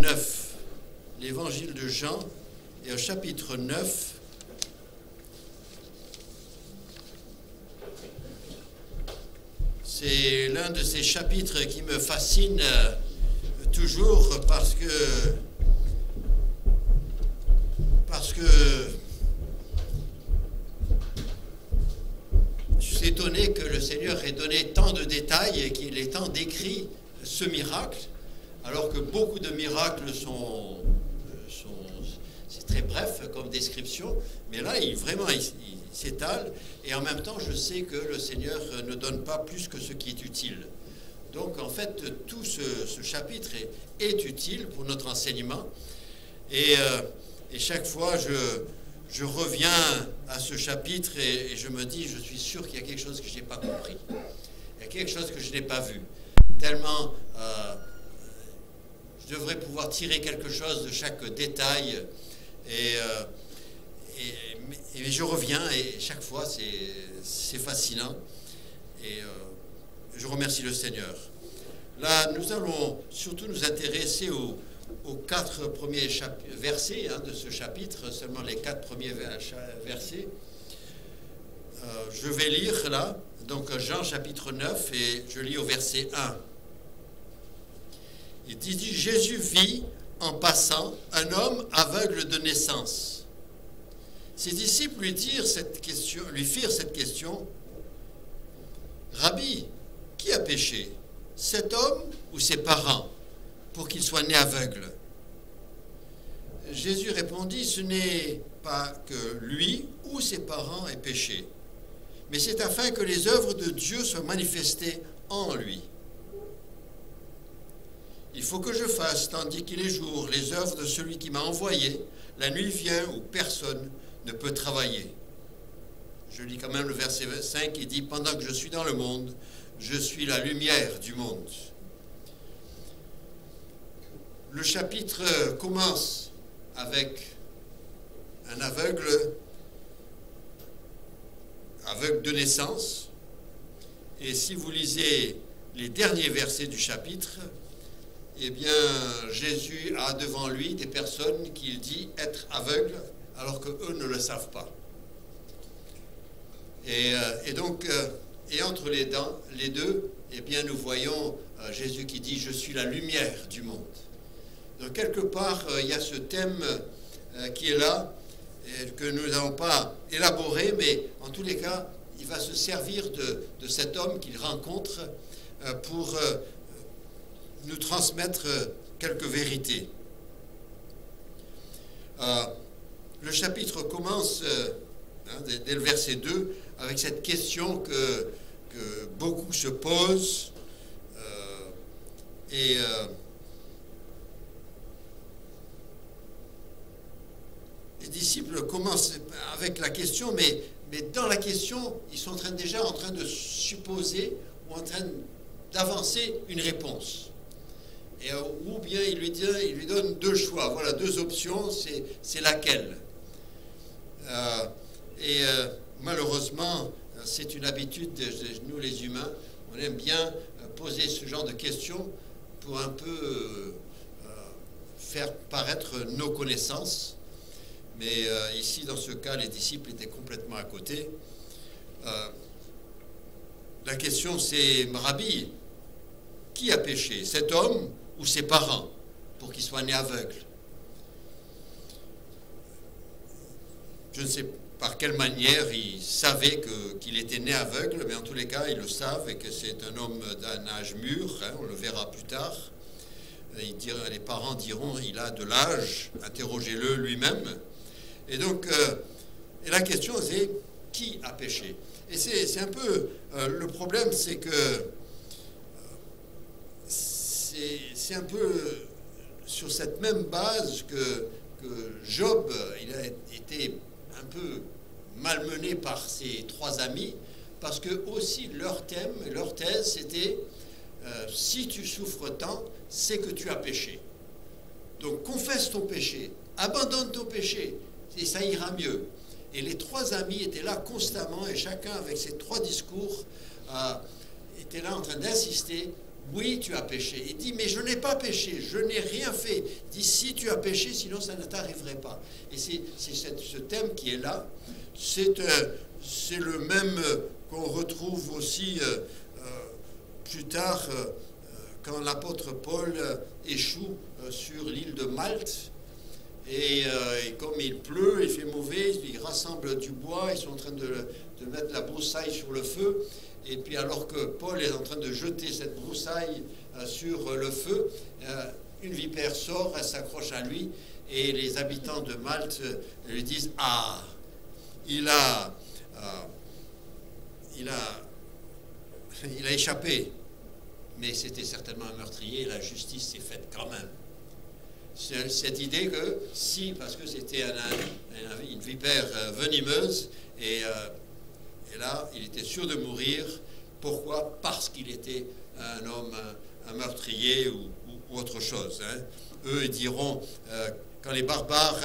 9, l'évangile de Jean, et au chapitre 9, c'est l'un de ces chapitres qui me fascine toujours parce que je suis étonné que le Seigneur ait donné tant de détails et qu'il ait tant décrit ce miracle, alors que beaucoup de miracles c'est très bref comme description, mais là, il s'étale, et en même temps, je sais que le Seigneur ne donne pas plus que ce qui est utile. Donc, en fait, tout ce chapitre est utile pour notre enseignement, et chaque fois, je reviens à ce chapitre et je me dis, je suis sûr qu'il y a quelque chose que je n'ai pas compris. Il y a quelque chose que je n'ai pas vu. Tellement je devrais pouvoir tirer quelque chose de chaque détail. Et je reviens et chaque fois, c'est fascinant. Et je remercie le Seigneur. Là, nous allons surtout nous intéresser aux 4 premiers versets de ce chapitre, seulement les 4 premiers versets. Je vais lire là, donc Jean chapitre 9, et je lis au verset 1. Il dit, Jésus vit en passant un homme aveugle de naissance. Ses disciples lui firent cette question, Rabbi, qui a péché, cet homme ou ses parents, pour qu'il soit né aveugle? Jésus répondit, ce n'est pas que lui ou ses parents aient péché, mais c'est afin que les œuvres de Dieu soient manifestées en lui. Il faut que je fasse, tandis qu'il est jour, les œuvres de celui qui m'a envoyé. La nuit vient où personne ne peut travailler. Je lis quand même le verset 5, il dit, pendant que je suis dans le monde, je suis la lumière du monde. Le chapitre commence avec un aveugle de naissance. Et si vous lisez les derniers versets du chapitre, eh bien, Jésus a devant lui des personnes qu'il dit être aveugles, alors qu'eux ne le savent pas. Et donc, entre les deux, eh bien, nous voyons Jésus qui dit « Je suis la lumière du monde ». Donc, quelque part, il y a ce thème qui est là, et que nous n'avons pas élaboré, mais en tous les cas, il va se servir de cet homme qu'il rencontre pour nous transmettre quelques vérités. Le chapitre commence, dès le verset 2, avec cette question que beaucoup se posent. Les disciples commencent avec la question, mais dans la question, ils sont déjà en train de supposer ou en train d'avancer une réponse. Ou bien il lui donne 2 choix. Voilà, 2 options, c'est laquelle. Malheureusement, c'est une habitude de nous les humains. On aime bien poser ce genre de questions pour un peu faire paraître nos connaissances. Mais ici, dans ce cas, les disciples étaient complètement à côté. La question, c'est, Rabbi, qui a péché, cet homme ou ses parents, pour qu'il soit né aveugle? Je ne sais par quelle manière ils savaient qu'il était né aveugle, mais en tous les cas, ils le savent, et que c'est un homme d'un âge mûr, on le verra plus tard. Les parents diront, il a de l'âge, interrogez-le lui-même. Et donc, la question, c'est, qui a péché? Et c'est un peu, le problème, c'est que c'est un peu sur cette même base que Job, il a été un peu malmené par ses 3 amis, parce que aussi leur thème, leur thèse, c'était si tu souffres tant, c'est que tu as péché. Donc confesse ton péché, abandonne ton péché, et ça ira mieux. Et les 3 amis étaient là constamment, et chacun avec ses 3 discours était là en train d'insister. oui, tu as péché. Il dit, mais je n'ai pas péché, je n'ai rien fait. Il dit, si tu as péché, sinon ça ne t'arriverait pas. Et c'est ce thème qui est là. C'est le même qu'on retrouve aussi plus tard quand l'apôtre Paul échoue sur l'île de Malte. Et comme il pleut, il fait mauvais, ils rassemblent du bois, ils sont en train de mettre la broussaille sur le feu. Et puis alors que Paul est en train de jeter cette broussaille sur le feu, une vipère sort, elle s'accroche à lui, et les habitants de Malte lui disent, ah, il a échappé, mais c'était certainement un meurtrier, et la justice s'est faite quand même. Cette idée que si, parce que c'était une vipère venimeuse, et là, il était sûr de mourir. Pourquoi? Parce qu'il était un homme, un meurtrier ou autre chose. Hein. Eux, ils diront, quand les barbares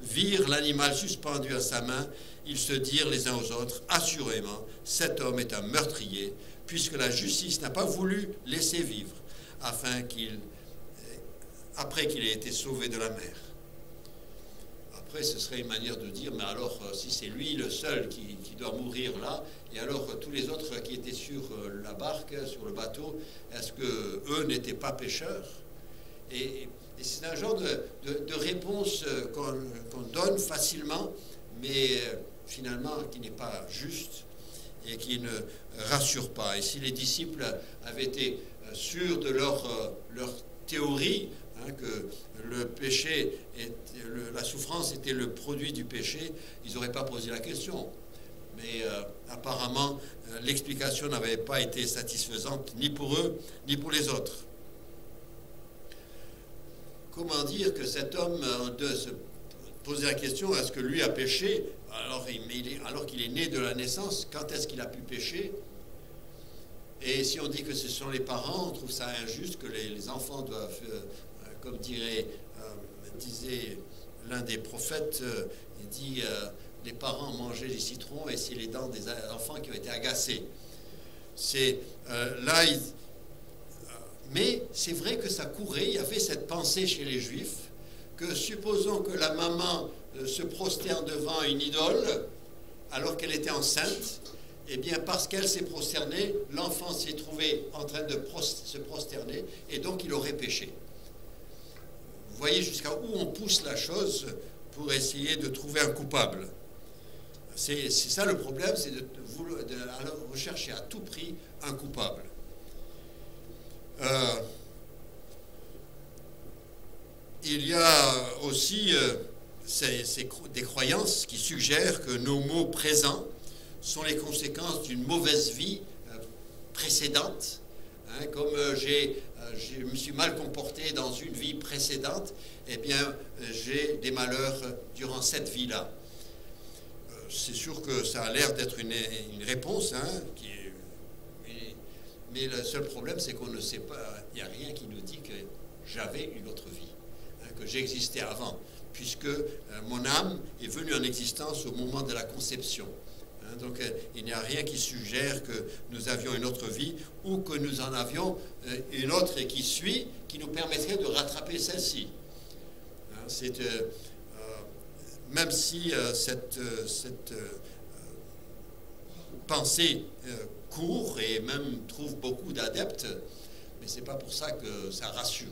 virent l'animal suspendu à sa main, ils se dirent les uns aux autres, assurément, cet homme est un meurtrier, puisque la justice n'a pas voulu laisser vivre, après qu'il ait été sauvé de la mer. Après, ce serait une manière de dire, mais alors, si c'est lui le seul qui doit mourir là, et alors tous les autres qui étaient sur la barque, sur le bateau, est-ce qu'eux n'étaient pas pécheurs? Et c'est un genre de réponse qu'on donne facilement, mais finalement qui n'est pas juste et qui ne rassure pas. Et si les disciples avaient été sûrs de leur théorie, que le péché, la souffrance était le produit du péché, ils n'auraient pas posé la question. Mais apparemment, l'explication n'avait pas été satisfaisante ni pour eux, ni pour les autres. Comment dire que cet homme de se poser la question, est-ce que lui a péché alors qu'il est né de la naissance, quand est-ce qu'il a pu pécher? Et si on dit que ce sont les parents, on trouve ça injuste que les enfants doivent... comme disait l'un des prophètes, il dit les parents mangeaient des citrons et c'est les dents des enfants qui ont été agacées. Mais c'est vrai que ça courait, il y avait cette pensée chez les Juifs que supposons que la maman se prosterne devant une idole alors qu'elle était enceinte, eh bien parce qu'elle s'est prosternée, l'enfant s'est trouvé en train de se prosterner et donc il aurait péché. Vous voyez jusqu'à où on pousse la chose pour essayer de trouver un coupable. C'est ça le problème, c'est de rechercher à tout prix un coupable. Il y a aussi des croyances qui suggèrent que nos maux présents sont les conséquences d'une mauvaise vie précédente. Comme je me suis mal comporté dans une vie précédente, eh bien, j'ai des malheurs durant cette vie-là. C'est sûr que ça a l'air d'être une réponse, mais le seul problème, c'est qu'on ne sait pas, il n'y a rien qui nous dit que j'avais une autre vie, que j'existais avant, puisque mon âme est venue en existence au moment de la conception. Donc il n'y a rien qui suggère que nous avions une autre vie ou que nous en avions une autre et qui suit, qui nous permettrait de rattraper celle-ci. Même si cette pensée court et même trouve beaucoup d'adeptes, mais ce n'est pas pour ça que ça rassure.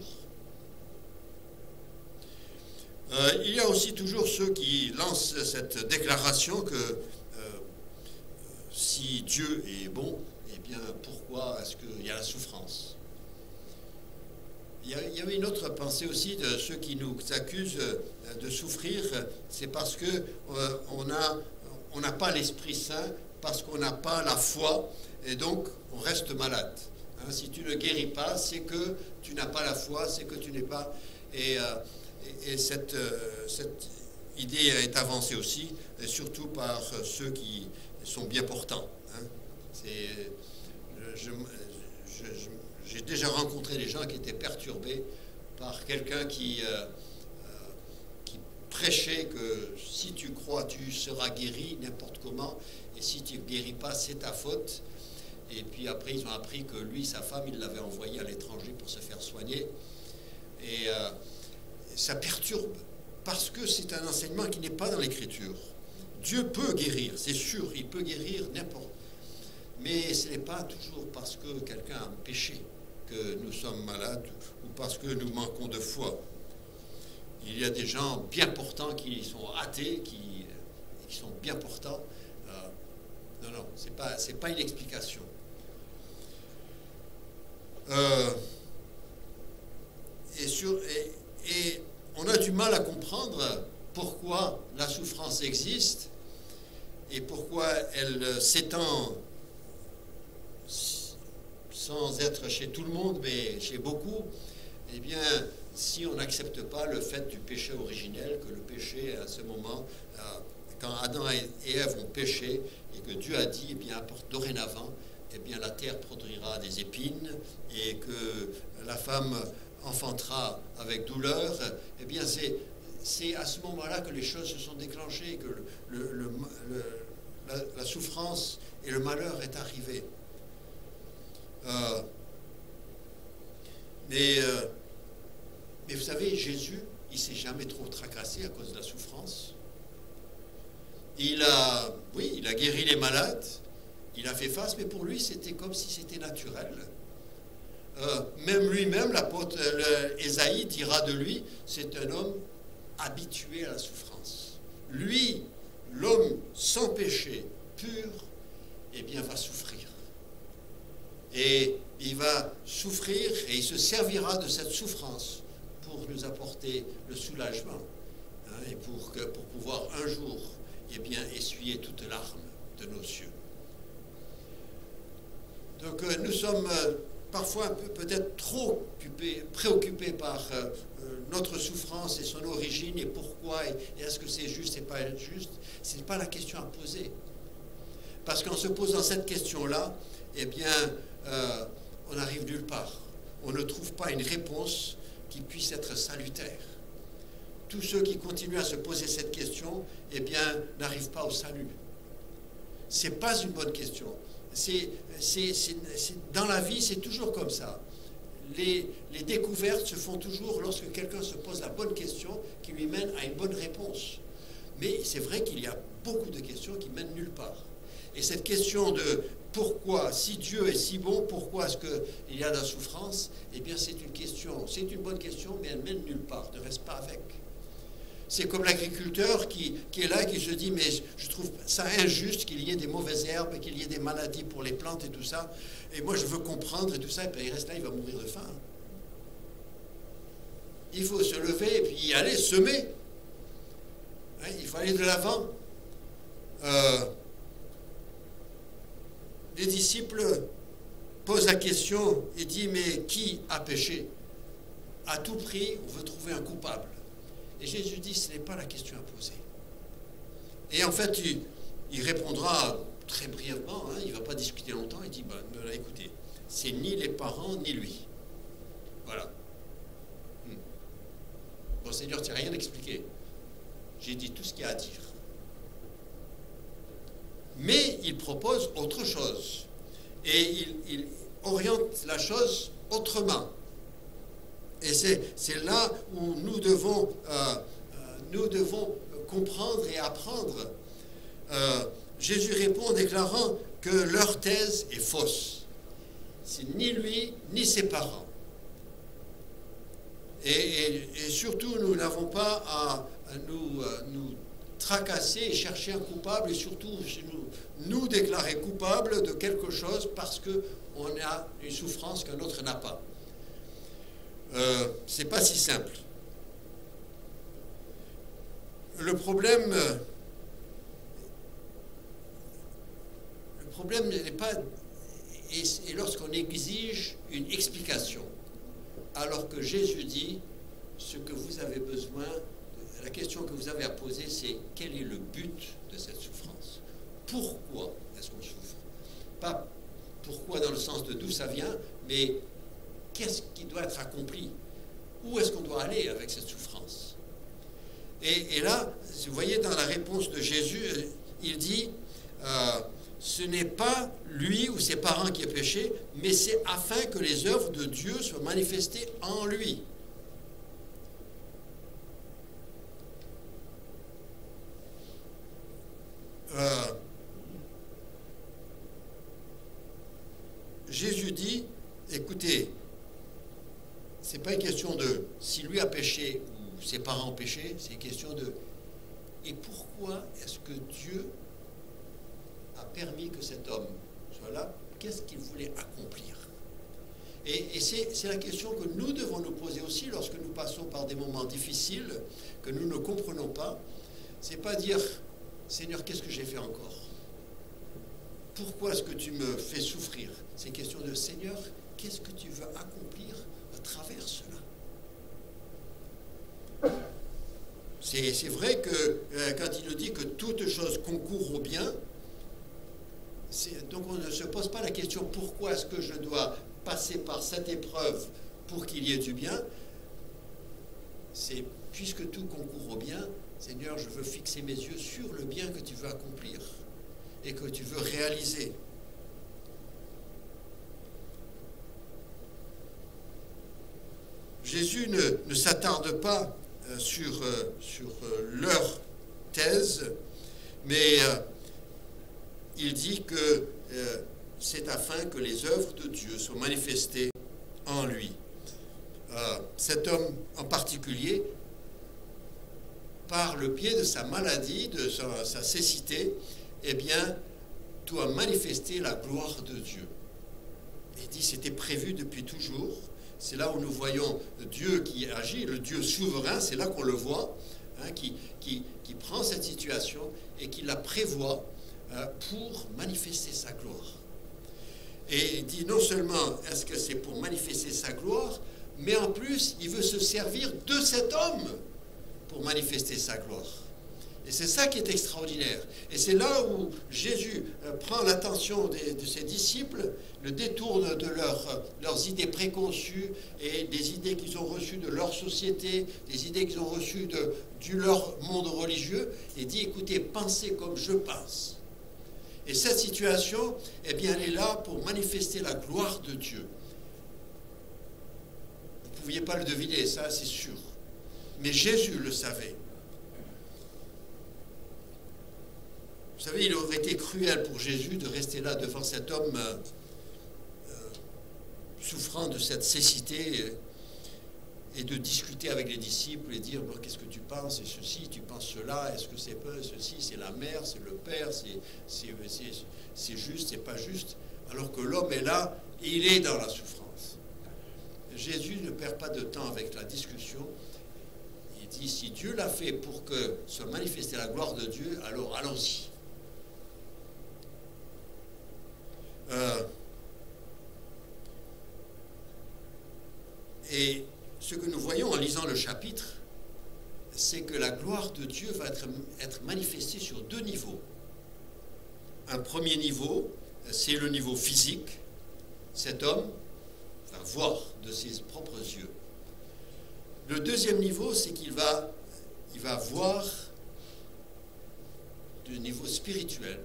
Il y a aussi toujours ceux qui lancent cette déclaration que si Dieu est bon, eh bien pourquoi est-ce qu'il y a la souffrance? Il y avait une autre pensée aussi de ceux qui nous accusent de souffrir, c'est parce qu'on n'a pas l'Esprit Saint, parce qu'on n'a pas la foi, et donc on reste malade. Si tu ne guéris pas, c'est que tu n'as pas la foi, c'est que tu n'es pas... Et cette idée est avancée aussi, et surtout par ceux qui sont bien portants. J'ai déjà rencontré des gens qui étaient perturbés par quelqu'un qui prêchait que si tu crois, tu seras guéri n'importe comment, et si tu ne guéris pas, c'est ta faute. Et puis après, ils ont appris que lui, sa femme, il l'avait envoyé à l'étranger pour se faire soigner. Et ça perturbe, parce que c'est un enseignement qui n'est pas dans l'Écriture. Dieu peut guérir, c'est sûr, il peut guérir n'importe. Mais ce n'est pas toujours parce que quelqu'un a péché que nous sommes malades ou parce que nous manquons de foi. Il y a des gens bien portants qui sont athées, qui sont bien portants. Non, c'est pas une explication. Et on a du mal à comprendre pourquoi la souffrance existe et pourquoi elle s'étend sans être chez tout le monde, mais chez beaucoup. Eh bien, si on n'accepte pas le fait du péché originel, que le péché, à ce moment, quand Adam et Ève ont péché, et que Dieu a dit, eh bien, dorénavant, eh bien, la terre produira des épines, et que la femme enfantera avec douleur, eh bien, c'est à ce moment-là que les choses se sont déclenchées, que la souffrance et le malheur est arrivé. Mais vous savez, Jésus, il ne s'est jamais trop tracassé à cause de la souffrance. Il a guéri les malades, il a fait face, mais pour lui, c'était comme si c'était naturel. Même lui-même, l'apôtre Ésaïe dira de lui, c'est un homme habitué à la souffrance. Lui, l'homme sans péché, pur, eh bien, va souffrir. Et il va souffrir et il se servira de cette souffrance pour nous apporter le soulagement, et pour pouvoir un jour, eh bien, essuyer toute larme de nos yeux. Donc nous sommes parfois peut-être trop préoccupés par notre souffrance et son origine et pourquoi, et est-ce que c'est juste et pas juste. Ce n'est pas la question à poser. Parce qu'en se posant cette question-là, eh bien, on n'arrive nulle part. On ne trouve pas une réponse qui puisse être salutaire. Tous ceux qui continuent à se poser cette question, eh bien, n'arrivent pas au salut. Ce n'est pas une bonne question. Dans la vie, c'est toujours comme ça. Les découvertes se font toujours lorsque quelqu'un se pose la bonne question qui lui mène à une bonne réponse. Mais c'est vrai qu'il y a beaucoup de questions qui mènent nulle part. Et cette question de pourquoi, si Dieu est si bon, pourquoi est-ce qu'il y a de la souffrance? Eh bien, c'est une bonne question, mais elle mène nulle part, ne reste pas avec. C'est comme l'agriculteur qui est là, qui se dit, mais je trouve ça injuste qu'il y ait des mauvaises herbes, qu'il y ait des maladies pour les plantes et tout ça, et moi je veux comprendre et tout ça, et puis il reste là, il va mourir de faim. Il faut se lever et puis y aller semer. Il faut aller de l'avant. Les disciples posent la question et disent, mais qui a péché? À tout prix, on veut trouver un coupable. Et Jésus dit, ce n'est pas la question à poser. Et en fait, il répondra très brièvement, il ne va pas discuter longtemps, il dit, écoutez, c'est ni les parents, ni lui. Voilà. Bon, Seigneur, tu n'as rien expliqué. J'ai dit tout ce qu'il y a à dire. Mais il propose autre chose. Et il oriente la chose autrement. Et c'est là où nous devons comprendre et apprendre. Jésus répond en déclarant que leur thèse est fausse. C'est ni lui, ni ses parents. Et surtout, nous n'avons pas à nous tracasser et chercher un coupable, et surtout nous déclarer coupables de quelque chose parce qu'on a une souffrance qu'un autre n'a pas. C'est pas si simple. Le problème n'est pas, et lorsqu'on exige une explication, alors que Jésus dit, ce que vous avez besoin, la question que vous avez à poser, c'est quel est le but de cette souffrance? Pourquoi est-ce qu'on souffre? Pas pourquoi dans le sens de d'où ça vient, mais qu'est-ce qui doit être accompli? Où est-ce qu'on doit aller avec cette souffrance? Et là, vous voyez dans la réponse de Jésus, il dit, ce n'est pas lui ou ses parents qui a péché, mais c'est afin que les œuvres de Dieu soient manifestées en lui. Jésus dit, écoutez, c'est pas une question de si lui a péché ou ses parents ont péché, c'est une question de et pourquoi est-ce que Dieu a permis que cet homme soit là? Qu'est-ce qu'il voulait accomplir? Et c'est la question que nous devons nous poser aussi lorsque nous passons par des moments difficiles que nous ne comprenons pas. C'est pas dire Seigneur, qu'est-ce que j'ai fait encore? Pourquoi est-ce que tu me fais souffrir? C'est une question de Seigneur, qu'est-ce que tu veux accomplir à travers cela? C'est vrai que quand il nous dit que toute chose concourt au bien, donc on ne se pose pas la question pourquoi est-ce que je dois passer par cette épreuve pour qu'il y ait du bien. C'est puisque tout concourt au bien, Seigneur, je veux fixer mes yeux sur le bien que tu veux accomplir et que tu veux réaliser. Jésus ne s'attarde pas sur leur thèse, mais il dit que c'est afin que les œuvres de Dieu soient manifestées en lui. Cet homme en particulier, par le biais de sa maladie, de sa cécité, eh bien, doit manifester la gloire de Dieu. Il dit c'était prévu depuis toujours. C'est là où nous voyons Dieu qui agit, le Dieu souverain, c'est là qu'on le voit, hein, qui prend cette situation et qui la prévoit pour manifester sa gloire. Et il dit non seulement est-ce que c'est pour manifester sa gloire, mais en plus il veut se servir de cet homme pour manifester sa gloire. Et c'est ça qui est extraordinaire. Et c'est là où Jésus prend l'attention de ses disciples, le détourne de leurs idées préconçues et des idées qu'ils ont reçues de leur société, des idées qu'ils ont reçues de leur monde religieux, et dit, écoutez, pensez comme je pense. Et cette situation, eh bien, elle est là pour manifester la gloire de Dieu. Vous ne pouviez pas le deviner, ça c'est sûr. Mais Jésus le savait. Vous savez, il aurait été cruel pour Jésus de rester là devant cet homme souffrant de cette cécité et de discuter avec les disciples et dire bon, qu'est-ce que tu penses, et ceci, tu penses cela, est-ce que c'est peu, ceci, c'est la mère, c'est le père, c'est juste, c'est pas juste, alors que l'homme est là et il est dans la souffrance. Jésus ne perd pas de temps avec la discussion. Il dit si Dieu l'a fait pour que soit manifestée la gloire de Dieu, alors allons-y. Et ce que nous voyons en lisant le chapitre, c'est que la gloire de Dieu va être manifestée sur deux niveaux. Un premier niveau, c'est le niveau physique. Cet homme va voir de ses propres yeux. Le deuxième niveau, c'est qu'il va voir du niveau spirituel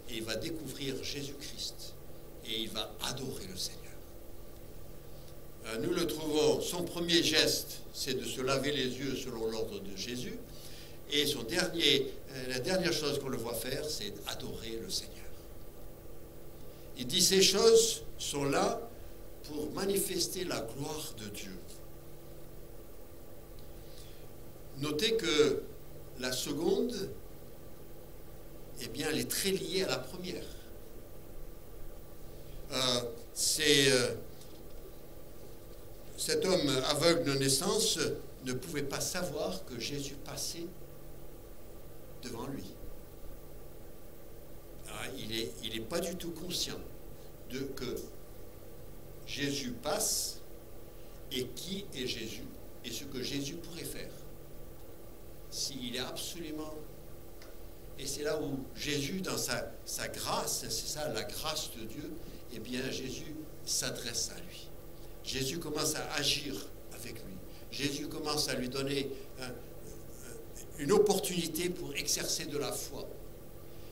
et il va découvrir Jésus-Christ et il va adorer le Seigneur. Nous le trouvons, son premier geste, c'est de se laver les yeux selon l'ordre de Jésus, et la dernière chose qu'on le voit faire, c'est d'adorer le Seigneur. Il dit ces choses sont là pour manifester la gloire de Dieu. Notez que la seconde, eh bien, elle est très liée à la première. Cet homme aveugle de naissance ne pouvait pas savoir que Jésus passait devant lui. Alors, il n'est pas du tout conscient que Jésus passe et qui est Jésus et ce que Jésus pourrait faire. S'il est absolument... Et c'est là où Jésus, dans sa grâce, c'est ça la grâce de Dieu, eh bien Jésus s'adresse à lui. Jésus commence à agir avec lui. Jésus commence à lui donner une opportunité pour exercer de la foi.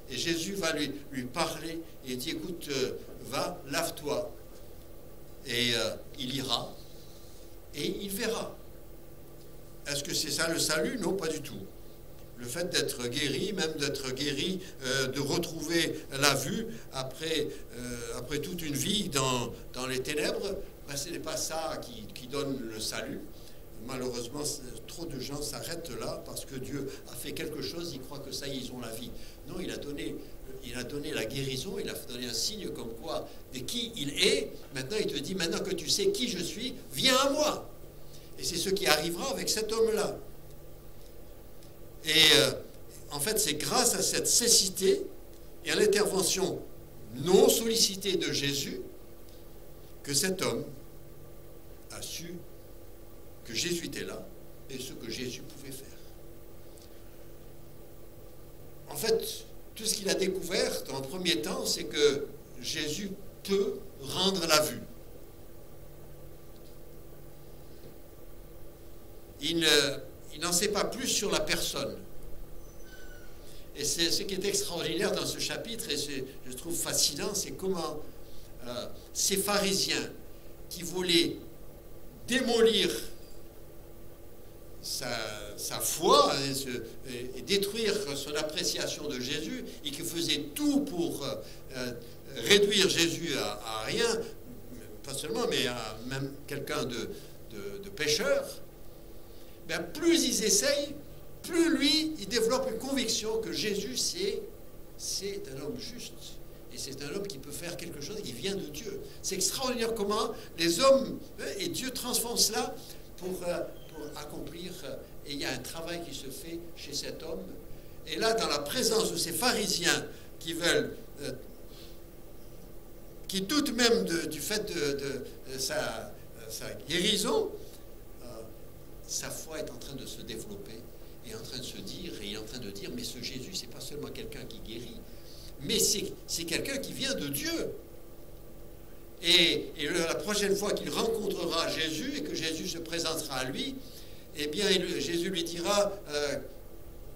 Et Jésus va lui parler et dit, écoute, va, lave-toi. Et il ira et il verra. Est-ce que c'est ça le salut? Non, pas du tout. Le fait d'être guéri, même d'être guéri, de retrouver la vue après toute une vie dans les ténèbres, ben, ce n'est pas ça qui donne le salut. Malheureusement, trop de gens s'arrêtent là parce que Dieu a fait quelque chose, ils croient que ça y est, ils ont la vie. Non, il a donné la guérison, il a donné un signe comme quoi, de qui il est. Maintenant, il te dit, maintenant que tu sais qui je suis, viens à moi. Et c'est ce qui arrivera avec cet homme-là. Et en fait, c'est grâce à cette cécité et à l'intervention non sollicitée de Jésus que cet homme a su que Jésus était là et ce que Jésus pouvait faire. En fait, tout ce qu'il a découvert en premier temps, c'est que Jésus peut rendre la vue. Il n'en sait pas plus sur la personne. Et c'est ce qui est extraordinaire dans ce chapitre, et je trouve fascinant, c'est comment ces pharisiens qui voulaient démolir sa foi et détruire son appréciation de Jésus, et qui faisaient tout pour réduire Jésus à rien, pas seulement, mais à même quelqu'un de pécheur, ben plus ils essayent, plus lui, il développe une conviction que Jésus, c'est un homme juste. Et c'est un homme qui peut faire quelque chose qui vient de Dieu. C'est extraordinaire comment les hommes et Dieu transforment cela pour accomplir. Et il y a un travail qui se fait chez cet homme. Et là, dans la présence de ces pharisiens qui veulent, qui doutent même du fait de sa guérison, sa foi est en train de se développer, est en train de se dire, et il est en train de dire, mais ce Jésus, c'est pas seulement quelqu'un qui guérit, mais c'est quelqu'un qui vient de Dieu. Et la prochaine fois qu'il rencontrera Jésus et que Jésus se présentera à lui, eh bien, Jésus lui dira,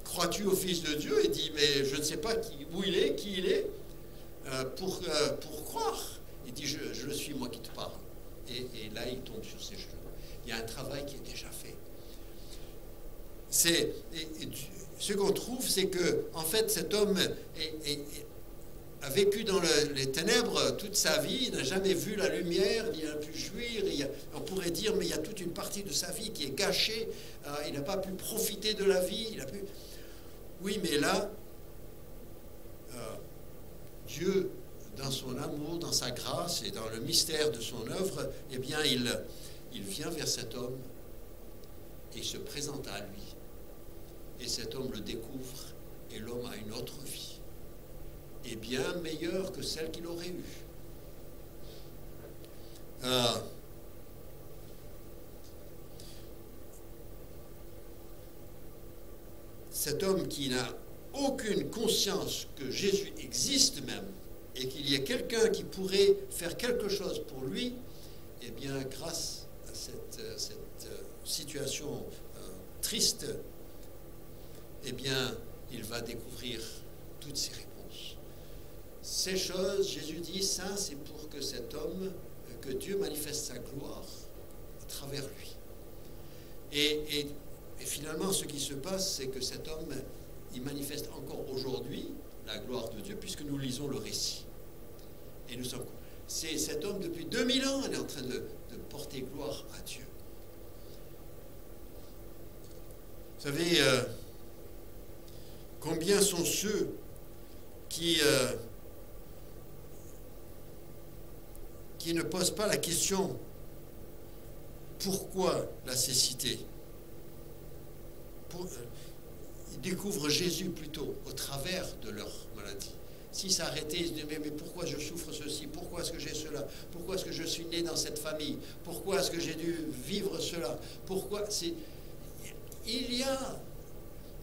crois-tu au Fils de Dieu? Et dit, mais je ne sais pas où il est, qui il est, pour croire. Il dit, je le suis, moi qui te parle. Et là, il tombe sur ses genoux. Il y a un travail qui est déjà fait. Ce qu'on trouve, c'est que, en fait, cet homme a vécu dans les ténèbres toute sa vie, il n'a jamais vu la lumière, il n'a pu jouir. On pourrait dire, mais il y a toute une partie de sa vie qui est gâchée. Il n'a pas pu profiter de la vie. Oui, mais là, Dieu, dans son amour, dans sa grâce et dans le mystère de son œuvre, eh bien, il vient vers cet homme et il se présente à lui. Et cet homme le découvre et l'homme a une autre vie. Et bien meilleure que celle qu'il aurait eue. Cet homme qui n'a aucune conscience que Jésus existe même, et qu'il y ait quelqu'un qui pourrait faire quelque chose pour lui, eh bien, grâce à cette situation triste, eh bien, il va découvrir toutes ces réponses. Ces choses, Jésus dit, ça, c'est pour que cet homme, que Dieu manifeste sa gloire à travers lui. Et finalement, ce qui se passe, c'est que cet homme, il manifeste encore aujourd'hui la gloire de Dieu, puisque nous lisons le récit. Et nous sommes... C'est cet homme, depuis 2000 ans, il est en train de porter gloire à Dieu. Vous savez, combien sont ceux qui ne posent pas la question pourquoi la cécité? Ils découvrent Jésus plutôt au travers de leur maladie. S'ils s'arrêtaient, ils se disaient, mais pourquoi je souffre ceci? Pourquoi est-ce que j'ai cela? Pourquoi est-ce que je suis né dans cette famille? Pourquoi est-ce que j'ai dû vivre cela? Pourquoi? Il y a,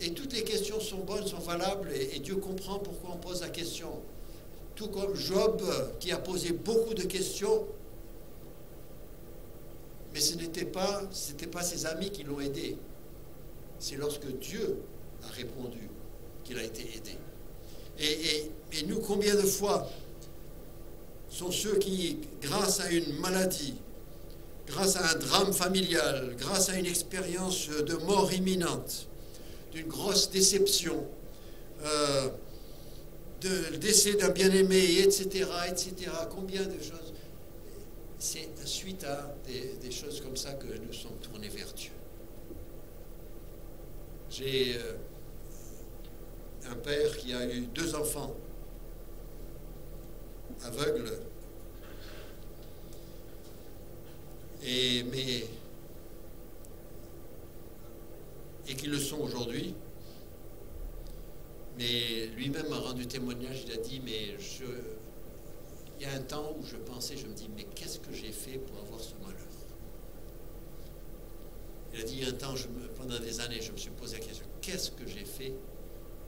et toutes les questions sont bonnes, sont valables, et Dieu comprend pourquoi on pose la question. Tout comme Job, qui a posé beaucoup de questions, mais ce n'était pas ses amis qui l'ont aidé. C'est lorsque Dieu a répondu qu'il a été aidé. Et nous, combien de fois sont ceux qui, grâce à une maladie, grâce à un drame familial, grâce à une expérience de mort imminente, d'une grosse déception, de décès d'un bien-aimé, etc., combien de choses. C'est suite à des choses comme ça que nous sommes tournés vers Dieu. J'ai un père qui a eu 2 enfants aveugles, et qui le sont aujourd'hui. Mais lui-même a rendu témoignage, il a dit, mais il y a un temps où je pensais, je me dis, mais qu'est-ce que j'ai fait pour avoir ce malheur? Il a dit, il y a un temps, pendant des années, je me suis posé la question, qu'est-ce que j'ai fait?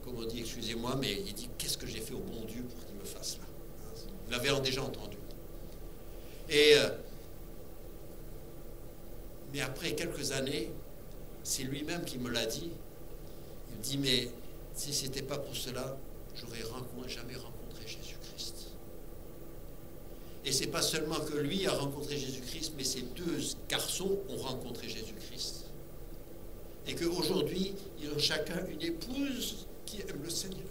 Comme on dit, excusez-moi, mais il dit, qu'est-ce que j'ai fait au bon Dieu pour qu'il me fasse là? Vous l'avez déjà entendu. Mais après quelques années, c'est lui-même qui me l'a dit. Il me dit, mais si ce n'était pas pour cela, j'aurais jamais rencontré Jésus-Christ. Et c'est pas seulement que lui a rencontré Jésus-Christ, mais ces 2 garçons ont rencontré Jésus-Christ. Et qu'aujourd'hui, ils ont chacun une épouse qui aime le Seigneur.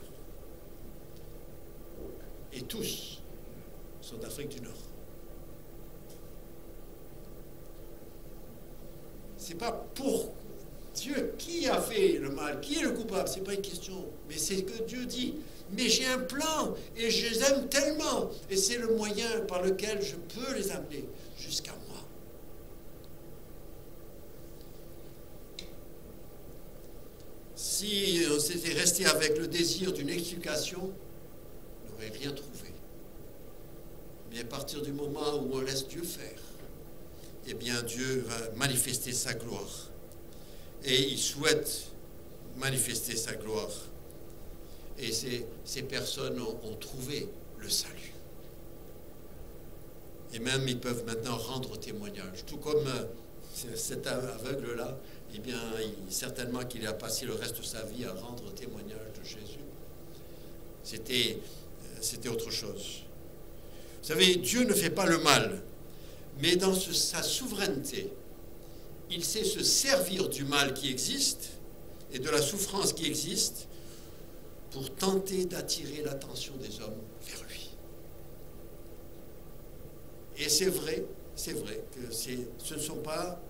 Et tous sont d'Afrique du Nord. C'est pas pour Dieu qui a fait le mal, qui est le coupable, c'est pas une question, mais c'est que Dieu dit, mais j'ai un plan et je les aime tellement, et c'est le moyen par lequel je peux les amener jusqu'à moi. Si on s'était resté avec le désir d'une explication, on n'aurait rien trouvé. Mais à partir du moment où on laisse Dieu faire, eh bien Dieu va manifester sa gloire. Et il souhaite manifester sa gloire. Et ces personnes ont trouvé le salut. Et même ils peuvent maintenant rendre témoignage. Tout comme cet aveugle-là, eh bien certainement qu'il a passé le reste de sa vie à rendre témoignage de Jésus. C'était autre chose. Vous savez, Dieu ne fait pas le mal, mais dans sa souveraineté, il sait se servir du mal qui existe et de la souffrance qui existe pour tenter d'attirer l'attention des hommes vers lui. Et c'est vrai que ce ne sont pas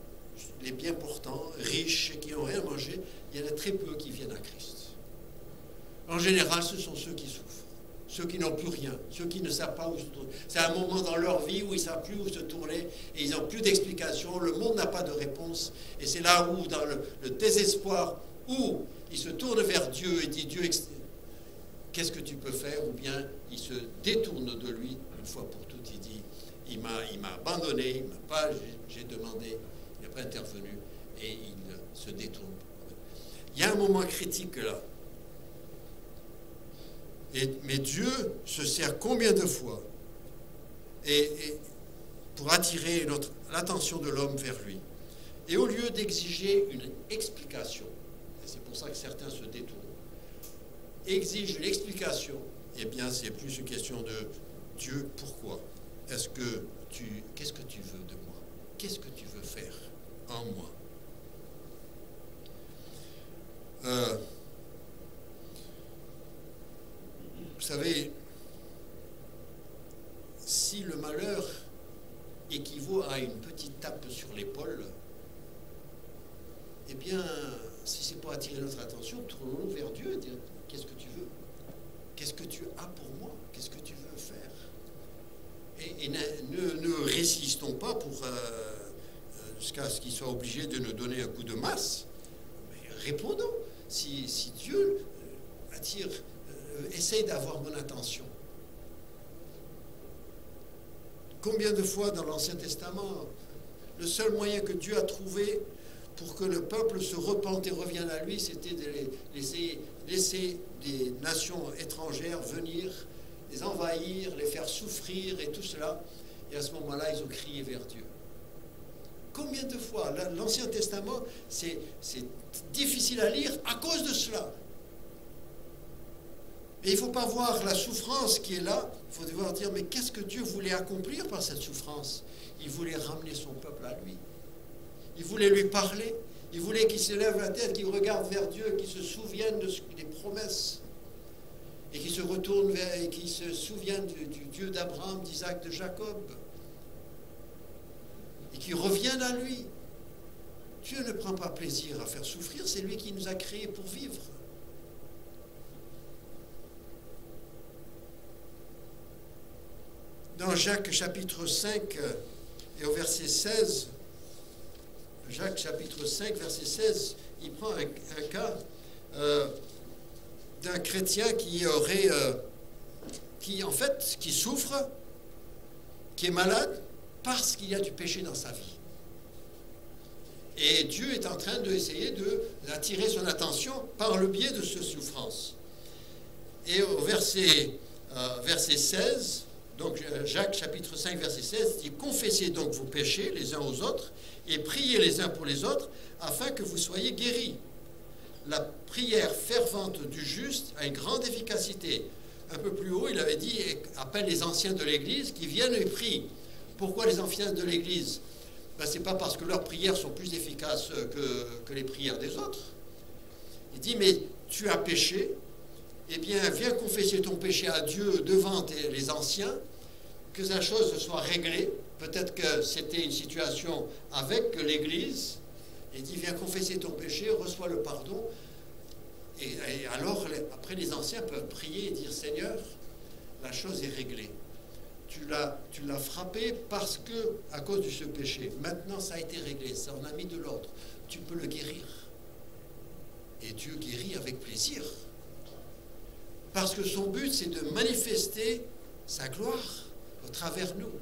les bien portants, riches, qui n'ont rien mangé. Il y en a très peu qui viennent à Christ. En général, ce sont ceux qui souffrent, ceux qui n'ont plus rien, ceux qui ne savent pas où se tourner. C'est un moment dans leur vie où ils ne savent plus où se tourner et ils n'ont plus d'explication. Le monde n'a pas de réponse. Et c'est là où, dans le désespoir, où ils se tournent vers Dieu et disent, Dieu, qu'est-ce que tu peux faire? Ou bien ils se détournent de lui une fois pour toutes. Il dit, il m'a abandonné, j'ai demandé, il n'a pas intervenu et il se détourne. Il y a un moment critique là. Mais Dieu se sert combien de fois et pour attirer l'attention de l'homme vers lui. Et au lieu d'exiger une explication, et c'est pour ça que certains se détournent, exige une explication, eh bien c'est plus une question de Dieu, pourquoi? Qu'est-ce que tu veux de moi? Qu'est-ce que tu veux faire en moi? Vous savez, si le malheur équivaut à une petite tape sur l'épaule, eh bien, si c'est pour attirer notre attention, tournons-nous vers Dieu et dire, qu'est-ce que tu veux? Qu'est-ce que tu as pour moi? Qu'est-ce que tu veux faire? Et ne résistons pas jusqu'à ce qu'il soit obligé de nous donner un coup de masse. Mais répondons. Si Dieu essaye d'avoir mon attention. Combien de fois dans l'Ancien Testament, le seul moyen que Dieu a trouvé pour que le peuple se repente et revienne à lui, c'était de laisser des nations étrangères venir, les envahir, les faire souffrir et tout cela. Et à ce moment-là, ils ont crié vers Dieu. Combien de fois? L'Ancien Testament, c'est difficile à lire à cause de cela. Et il ne faut pas voir la souffrance qui est là, il faut devoir dire, mais qu'est-ce que Dieu voulait accomplir par cette souffrance? Il voulait ramener son peuple à lui. Il voulait lui parler. Il voulait qu'il se lève la tête, qu'il regarde vers Dieu, qu'il se souvienne des promesses. Et qu'il se retourne vers, et qu'il se souvienne du Dieu d'Abraham, d'Isaac, de Jacob. Et qu'il revienne à lui. Dieu ne prend pas plaisir à faire souffrir, c'est lui qui nous a créés pour vivre. Dans Jacques chapitre 5 et au verset 16, Jacques chapitre 5 verset 16, il prend un cas d'un chrétien qui souffre, qui est malade parce qu'il y a du péché dans sa vie. Et Dieu est en train d'essayer d'attirer son attention par le biais de cette souffrance. Et au verset 16, donc Jacques chapitre 5 verset 16 dit « Confessez donc vos péchés les uns aux autres et priez les uns pour les autres afin que vous soyez guéris. La prière fervente du juste a une grande efficacité. » Un peu plus haut, il avait dit « Appelle les anciens de l'Église qui viennent et prient. » Pourquoi les anciens de l'Église? Ce n'est pas parce que leurs prières sont plus efficaces que les prières des autres. Il dit, mais tu as péché, eh bien, viens confesser ton péché à Dieu devant les anciens, que la chose soit réglée. Peut-être que c'était une situation avec l'Église. Il dit, viens confesser ton péché, reçois le pardon. Et alors, après, les anciens peuvent prier et dire, Seigneur, la chose est réglée. Tu l'as frappé parce que, à cause de ce péché. Maintenant, ça a été réglé. Ça, on a mis de l'ordre. Tu peux le guérir. Et Dieu guérit avec plaisir. Parce que son but, c'est de manifester sa gloire au travers nous.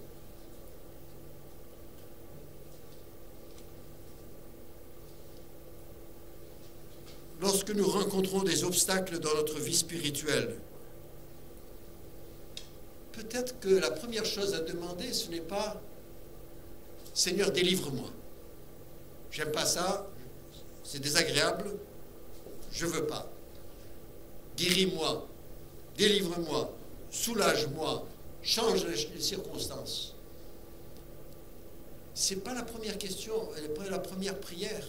Lorsque nous rencontrons des obstacles dans notre vie spirituelle, peut-être que la première chose à demander, ce n'est pas « Seigneur, délivre-moi. J'aime pas ça, c'est désagréable, je veux pas. Guéris-moi, délivre-moi, soulage-moi, change les circonstances. » Ce n'est pas la première question, elle n'est pas la première prière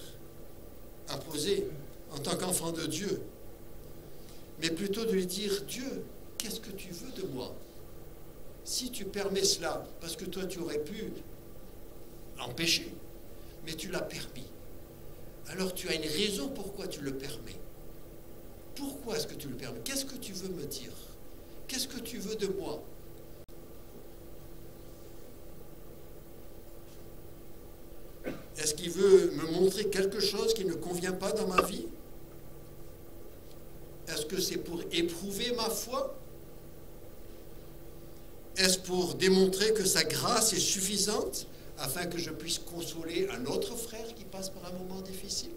à poser en tant qu'enfant de Dieu, mais plutôt de lui dire « Dieu, qu'est-ce que tu veux de moi ? Si tu permets cela, parce que toi tu aurais pu l'empêcher, mais tu l'as permis, alors tu as une raison pourquoi tu le permets. Pourquoi est-ce que tu le permets? Qu'est-ce que tu veux me dire? Qu'est-ce que tu veux de moi? Est-ce qu'il veut me montrer quelque chose qui ne convient pas dans ma vie? Est-ce que c'est pour éprouver ma foi? Est-ce pour démontrer que sa grâce est suffisante afin que je puisse consoler un autre frère qui passe par un moment difficile?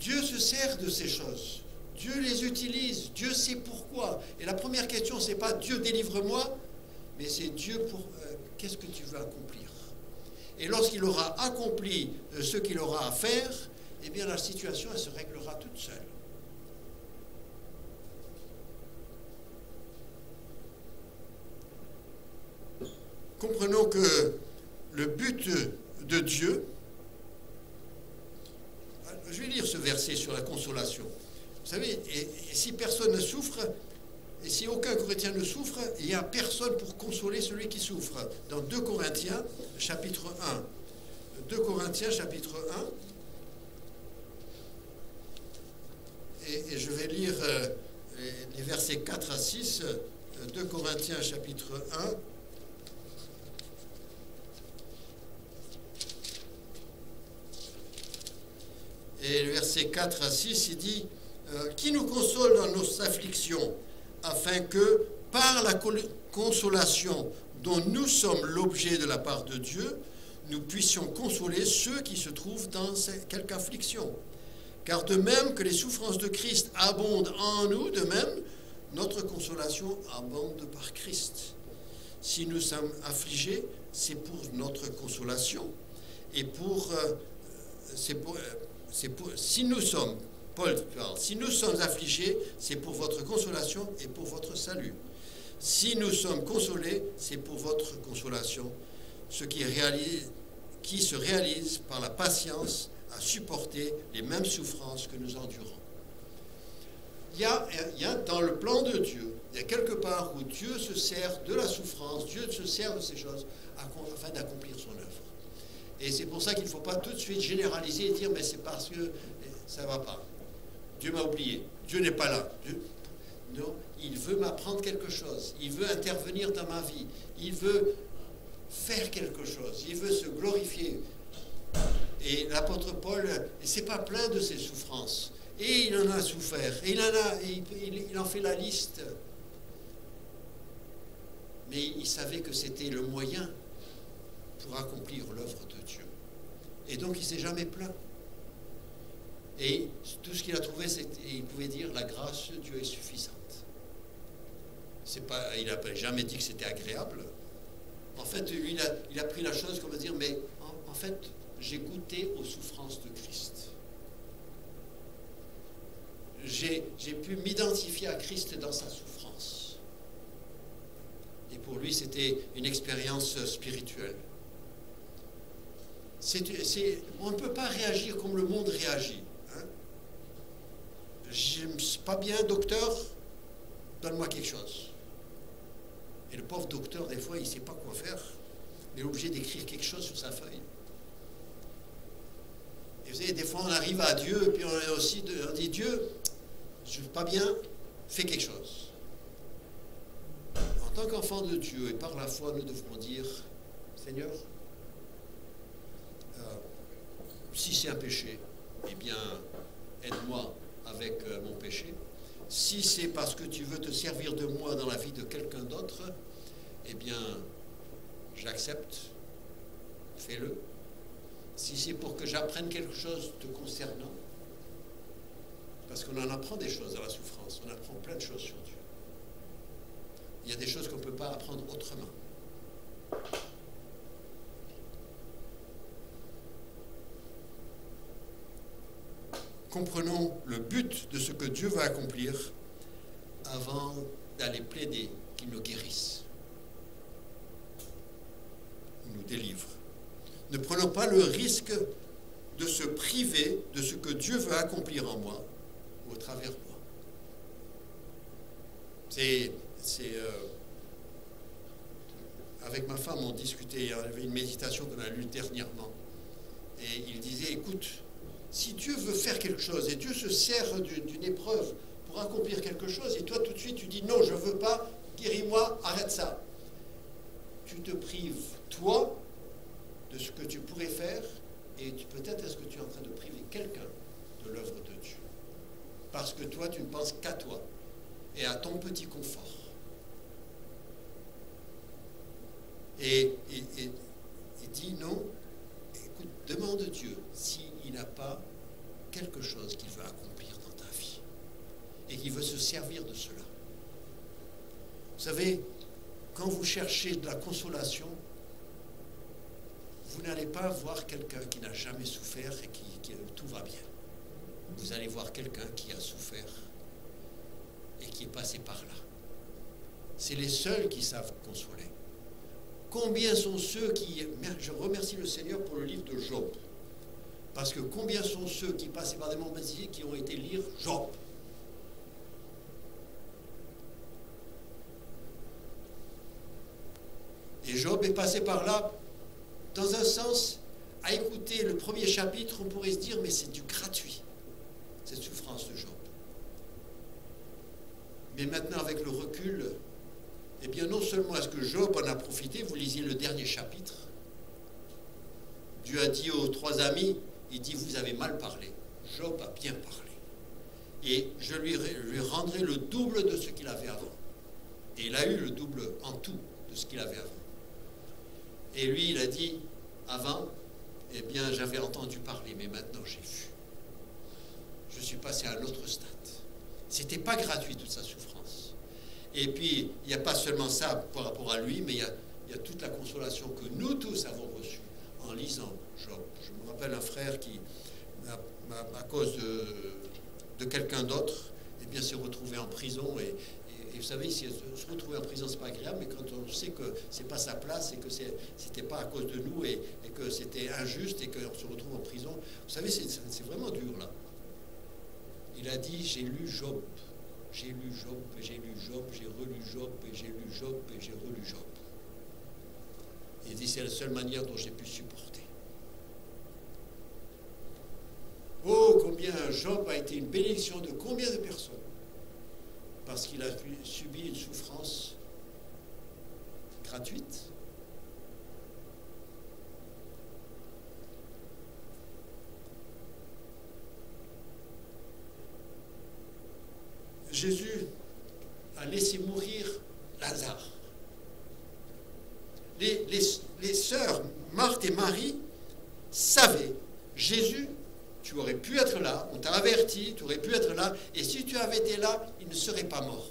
Dieu se sert de ces choses. Dieu les utilise. Dieu sait pourquoi. Et la première question, ce n'est pas Dieu délivre-moi, mais c'est Dieu pour qu'est-ce que tu veux accomplir? Et lorsqu'il aura accompli ce qu'il aura à faire, eh bien la situation, elle se réglera toute seule. Comprenons que le but de Dieu, je vais lire ce verset sur la consolation. Vous savez, et si personne ne souffre, et si aucun chrétien ne souffre, il n'y a personne pour consoler celui qui souffre. Dans 2 Corinthiens, chapitre 1. 2 Corinthiens, chapitre 1. Et je vais lire les versets 4 à 6. 2 Corinthiens, chapitre 1. Et le verset 4 à 6, il dit « Qui nous console dans nos afflictions, afin que, par la consolation dont nous sommes l'objet de la part de Dieu, nous puissions consoler ceux qui se trouvent dans quelque affliction. Car de même que les souffrances de Christ abondent en nous, de même, notre consolation abonde par Christ. Si nous sommes affligés, c'est pour notre consolation, et si nous sommes Paul parle. Si nous sommes affligés, c'est pour votre consolation et pour votre salut. Si nous sommes consolés, c'est pour votre consolation, ce qui se réalise par la patience à supporter les mêmes souffrances que nous endurons. Il y a dans le plan de Dieu, il y a quelque part où Dieu se sert de la souffrance, Dieu se sert de ces choses afin d'accomplir son œuvre. Et c'est pour ça qu'il ne faut pas tout de suite généraliser et dire mais c'est parce que ça ne va pas. Dieu m'a oublié, Dieu n'est pas là. Non, il veut m'apprendre quelque chose, il veut intervenir dans ma vie, il veut faire quelque chose, il veut se glorifier. Et l'apôtre Paul, c'est pas plein de ses souffrances. Et il en a souffert, et il en fait la liste. Mais il savait que c'était le moyen pour accomplir l'œuvre de Dieu. Et donc il ne s'est jamais plaint. Et tout ce qu'il a trouvé, il pouvait dire la grâce de Dieu est suffisante. Il n'a jamais dit que c'était agréable. En fait, lui, il a pris la chose comme dire, mais en fait, j'ai goûté aux souffrances de Christ. J'ai pu m'identifier à Christ dans sa souffrance. Et pour lui, c'était une expérience spirituelle. On ne peut pas réagir comme le monde réagit. Hein? Je ne suis pas bien, docteur, donne-moi quelque chose. Et le pauvre docteur, des fois, il ne sait pas quoi faire. Il est obligé d'écrire quelque chose sur sa feuille. Et vous savez, des fois, on arrive à Dieu, et puis on dit, Dieu, je ne vais pas bien, fais quelque chose. En tant qu'enfant de Dieu, et par la foi, nous devrons dire, Seigneur, si c'est un péché, eh bien, aide-moi avec mon péché. Si c'est parce que tu veux te servir de moi dans la vie de quelqu'un d'autre, eh bien, j'accepte, fais-le. Si c'est pour que j'apprenne quelque chose te concernant, parce qu'on en apprend des choses dans la souffrance, on apprend plein de choses sur Dieu. Il y a des choses qu'on ne peut pas apprendre autrement. Comprenons le but de ce que Dieu va accomplir avant d'aller plaider qu'il nous guérisse ou nous délivre. Ne prenons pas le risque de se priver de ce que Dieu veut accomplir en moi ou au travers de moi. Avec ma femme, on discutait, il y avait une méditation qu'on a lue dernièrement. Et il disait, écoute, si Dieu veut faire quelque chose et Dieu se sert d'une épreuve pour accomplir quelque chose et toi tout de suite tu dis non, je ne veux pas, guéris-moi, arrête ça. Tu te prives, toi, de ce que tu pourrais faire et peut-être est-ce que tu es en train de priver quelqu'un de l'œuvre de Dieu. Parce que toi, tu ne penses qu'à toi et à ton petit confort. Et dis non, écoute, demande Dieu s'il n'a pas quelque chose qu'il veut accomplir dans ta vie et qu'il veut se servir de cela. Vous savez, quand vous cherchez de la consolation, vous n'allez pas voir quelqu'un qui n'a jamais souffert et qui tout va bien. Vous allez voir quelqu'un qui a souffert et qui est passé par là. C'est les seuls qui savent consoler. Combien sont ceux qui... Je remercie le Seigneur pour le livre de Job. Parce que combien sont ceux qui passaient par des moments difficiles qui ont été lire Job. Et Job est passé par là, dans un sens, à écouter le premier chapitre, on pourrait se dire, mais c'est du gratuit, cette souffrance de Job. Mais maintenant, avec le recul, eh bien, non seulement est-ce que Job en a profité, vous lisez le dernier chapitre, Dieu a dit aux 3 amis, il dit, vous avez mal parlé. Job a bien parlé. Et je lui rendrai le double de ce qu'il avait avant. Et il a eu le double en tout de ce qu'il avait avant. Et lui, il a dit, avant, eh bien, j'avais entendu parler, mais maintenant j'ai vu. Je suis passé à un autre stade. C'était pas gratuit, toute sa souffrance. Et puis, il n'y a pas seulement ça par rapport à lui, mais il y a toute la consolation que nous tous avons reçue en lisant Job. Je me rappelle un frère qui, à cause de quelqu'un d'autre, eh bien s'est retrouvé en prison. Et vous savez, se retrouver en prison, c'est pas agréable, mais quand on sait que c'est pas sa place et que c'était pas à cause de nous et que c'était injuste et qu'on se retrouve en prison, vous savez, c'est vraiment dur là. Il a dit, j'ai lu Job, j'ai lu Job, et j'ai lu Job, j'ai relu Job, et j'ai lu Job, et j'ai relu Job. Il dit, c'est la seule manière dont j'ai pu supporter. Oh, combien Job a été une bénédiction de combien de personnes, parce qu'il a subi une souffrance gratuite. Jésus a laissé mourir Lazare. Les sœurs Marthe et Marie savaient, Jésus, tu aurais pu être là, on t'a averti, tu aurais pu être là, et si tu avais été là, il ne serait pas mort.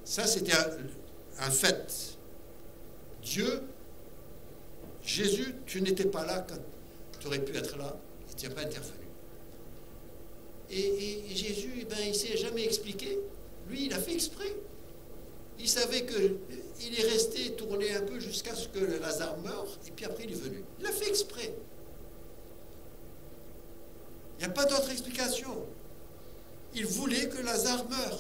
Ça, c'était un fait. Dieu, Jésus, tu n'étais pas là quand tu aurais pu être là, et tu n'as pas intervenu. Et Jésus, ben, il ne s'est jamais expliqué. Lui, il a fait exprès. Il savait qu'il est resté tourné un peu jusqu'à ce que Lazare meure, et puis après il est venu. Il a fait exprès. Il n'y a pas d'autre explication. Il voulait que Lazare meure.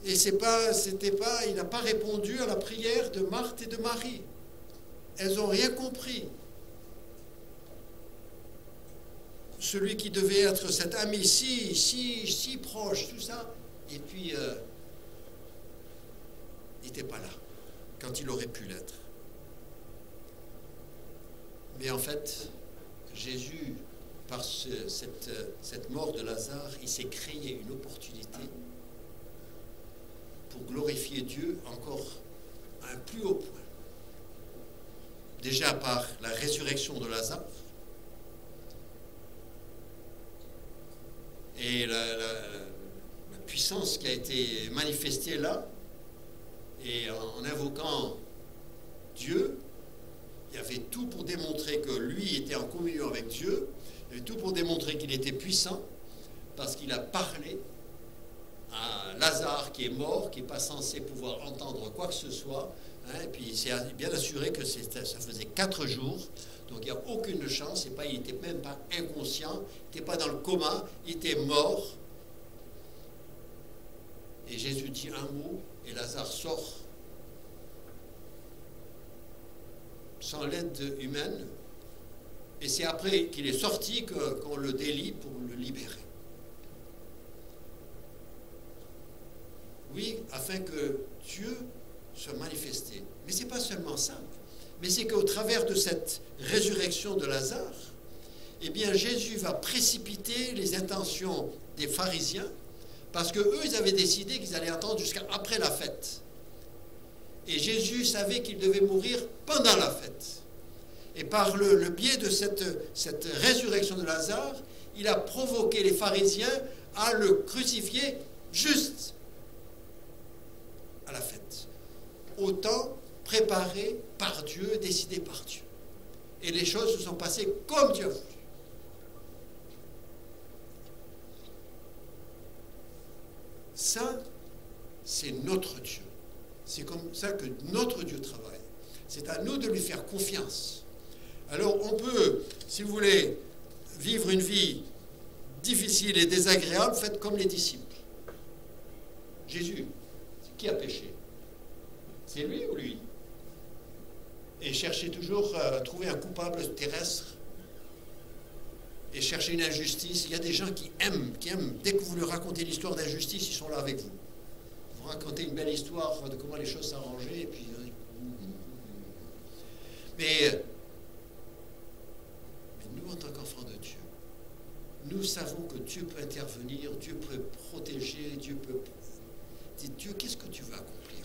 Et il n'a pas répondu à la prière de Marthe et de Marie. Elles n'ont rien compris. Celui qui devait être cet ami si proche, tout ça, et puis il n'était pas là quand il aurait pu l'être. Mais en fait, Jésus, par cette mort de Lazare, il s'est créé une opportunité pour glorifier Dieu encore à un plus haut point. Déjà par la résurrection de Lazare, et la puissance qui a été manifestée là, et en invoquant Dieu, il y avait tout pour démontrer que lui était en communion avec Dieu, il y avait tout pour démontrer qu'il était puissant, parce qu'il a parlé à Lazare qui est mort, qui n'est pas censé pouvoir entendre quoi que ce soit, hein, et puis il s'est bien assuré que ça faisait 4 jours, donc il n'y a aucune chance, il n'était même pas inconscient, il n'était pas dans le coma, il était mort. Et Jésus dit un mot, et Lazare sort sans l'aide humaine, et c'est après qu'il est sorti qu'on le délie pour le libérer. Oui, afin que Dieu soit manifesté. Mais ce n'est pas seulement ça. Mais c'est qu'au travers de cette résurrection de Lazare, eh bien Jésus va précipiter les intentions des pharisiens, parce qu'eux, ils avaient décidé qu'ils allaient attendre jusqu'à après la fête. Et Jésus savait qu'il devait mourir pendant la fête. Et par le biais de cette résurrection de Lazare, il a provoqué les pharisiens à le crucifier juste à la fête. Autant préparé par Dieu, décidé par Dieu. Et les choses se sont passées comme Dieu a voulu. Ça, c'est notre Dieu. C'est comme ça que notre Dieu travaille. C'est à nous de lui faire confiance. Alors on peut, si vous voulez, vivre une vie difficile et désagréable, faites comme les disciples. Jésus, qui a péché? C'est lui ou lui? Et cherchez toujours à trouver un coupable terrestre et chercher une injustice. Il y a des gens qui aiment, dès que vous leur racontez l'histoire d'injustice, ils sont là avec vous. Vous racontez une belle histoire de comment les choses s'arrangeaient, et puis... Mais nous, en tant qu'enfants de Dieu, nous savons que Dieu peut intervenir, Dieu peut protéger, Dieu peut... Dieu, qu'est-ce que tu veux accomplir?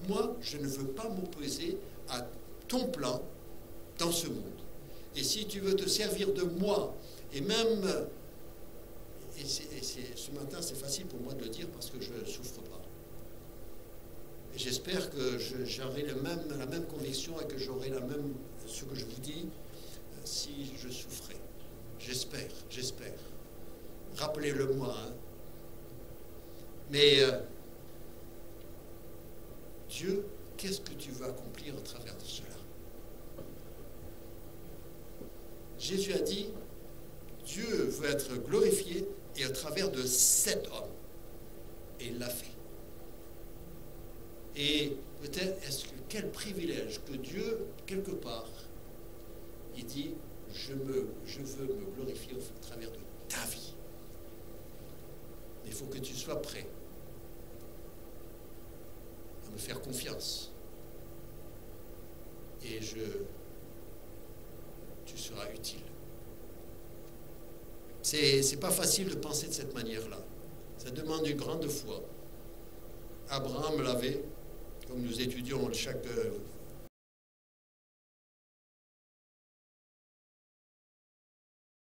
Moi, je ne veux pas m'opposer à ton plan dans ce monde. Et si tu veux te servir de moi, et même... ce matin, c'est facile pour moi de le dire parce que je ne souffre pas. Et j'espère que j'aurai la même conviction et que j'aurai ce que je vous dis si je souffrais. J'espère. Rappelez-le-moi. Hein. Mais Dieu, qu'est-ce que tu veux accomplir au travers de cela? Jésus a dit, Dieu veut être glorifié et au travers de cet homme. Et il l'a fait. Et peut-être, quel privilège que Dieu, quelque part, il dit, je veux me glorifier au travers de ta vie. Mais il faut que tu sois prêt à me faire confiance. Et tu seras utile. C'est pas facile de penser de cette manière-là. Ça demande une grande foi. Abraham l'avait, comme nous étudions chaque